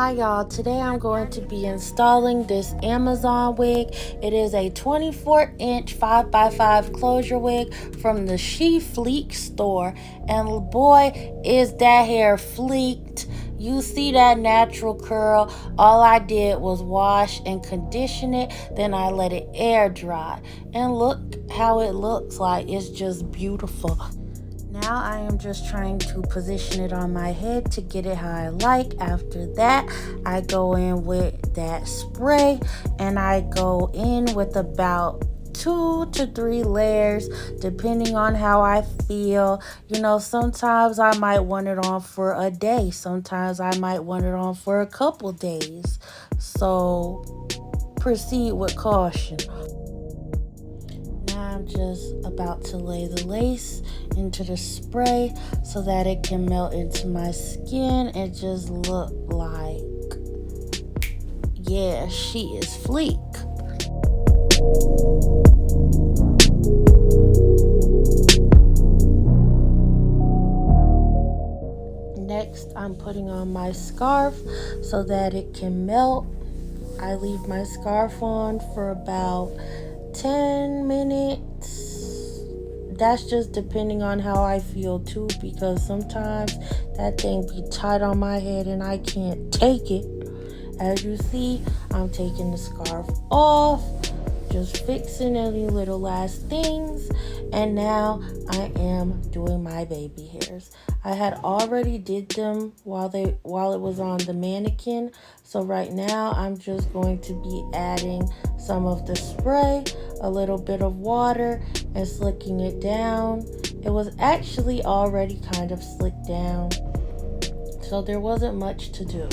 Hi y'all, today I'm going to be installing this Amazon wig. It is a 24-inch 5x5 closure wig from the Shefleek store. And boy, is that hair fleeked. You see that natural curl. All I did was wash and condition it, then I let it air dry. And look how it looks like. It's just beautiful. Now I am just trying to position it on my head to get it how I like. After that, I go in with that spray and I go in with about 2 to 3 layers depending on how I feel. You know, sometimes I might want it on for a day. Sometimes I might want it on for a couple days. So proceed with caution. Now I'm just about to lay the lace into the spray so that it can melt into my skin and just look like, yeah, she is fleek. Next, I'm putting on my scarf so that it can melt. I leave my scarf on for about 10 minutes. That's just depending on how I feel too, because sometimes that thing be tight on my head and I can't take it. As you see, I'm taking the scarf off, just fixing any little last things, and now I am doing my baby hairs. I had already did them while it was on the mannequin, so right now I'm just going to be adding some of the spray, a little bit of water, and slicking it down. It was actually already kind of slicked down, so there wasn't much to do.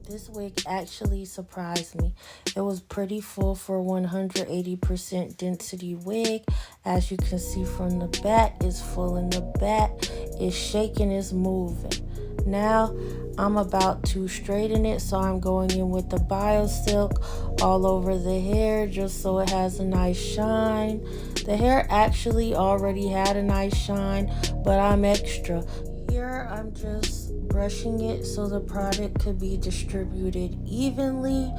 This wig actually surprised me. It was pretty full for 180% density wig. As you can see from the back, it's full in the back. It's shaking, it's moving. Now, I'm about to straighten it, so I'm going in with the Bio Silk all over the hair just so it has a nice shine. The hair actually already had a nice shine, but I'm extra. Here, I'm just brushing it so the product could be distributed evenly.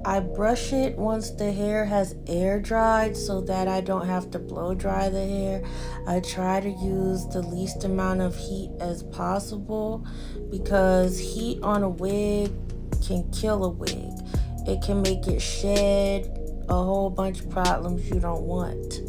I brush it once the hair has air dried so that I don't have to blow dry the hair. I try to use the least amount of heat as possible because heat on a wig can kill a wig. It can make it shed, a whole bunch of problems you don't want.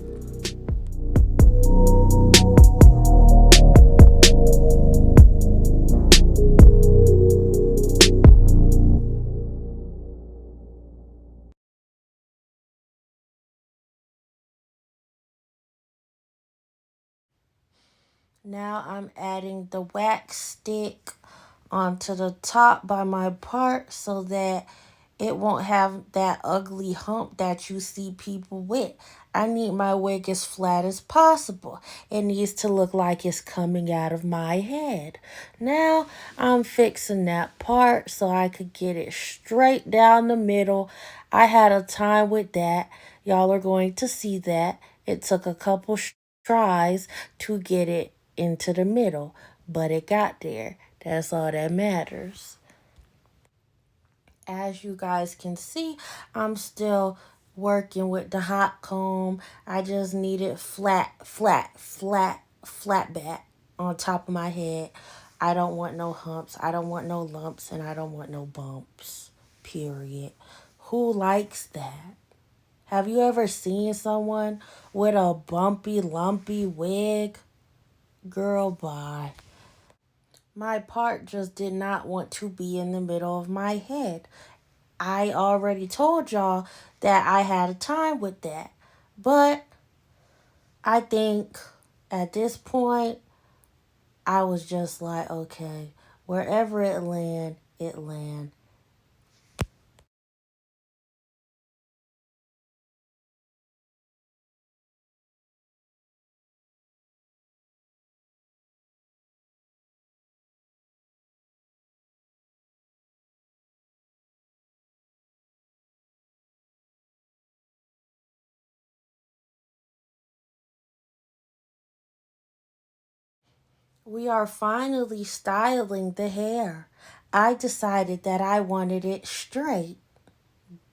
Now I'm adding the wax stick onto the top by my part so that it won't have that ugly hump that you see people with. I need my wig as flat as possible. It needs to look like it's coming out of my head. Now I'm fixing that part so I could get it straight down the middle. I had a time with that. Y'all are going to see that. It took a couple tries to get it into the middle, but it got there. That's all that matters. As you guys can see, I'm still working with the hot comb. I just need it flat back on top of my head. I don't want no humps, I don't want no lumps, and I don't want no bumps, period. Who likes that? Have you ever seen someone with a bumpy, lumpy wig? Girl, bye. My part just did not want to be in the middle of my head. I already told y'all that I had a time with that. But I think at this point, I was just like, okay, wherever it land, it land. We are finally styling the hair. I decided that I wanted it straight.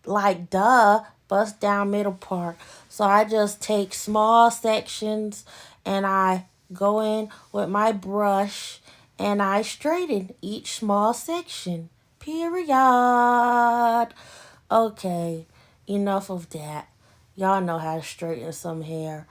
Like, duh, bust down middle part. So I just take small sections and I go in with my brush and I straighten each small section. Period. Okay, enough of that. Y'all know how to straighten some hair.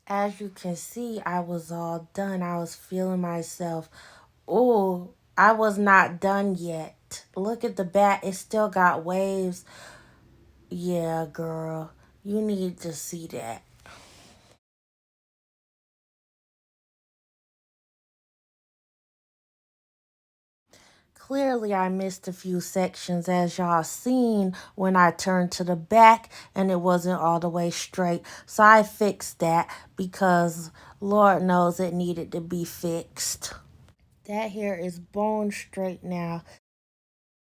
As you can see, I was all done. I was feeling myself. Oh, I was not done yet. Look at the back. It still got waves. Yeah, girl. You need to see that. Clearly, I missed a few sections as y'all seen when I turned to the back and it wasn't all the way straight. So I fixed that because Lord knows it needed to be fixed. That hair is bone straight now.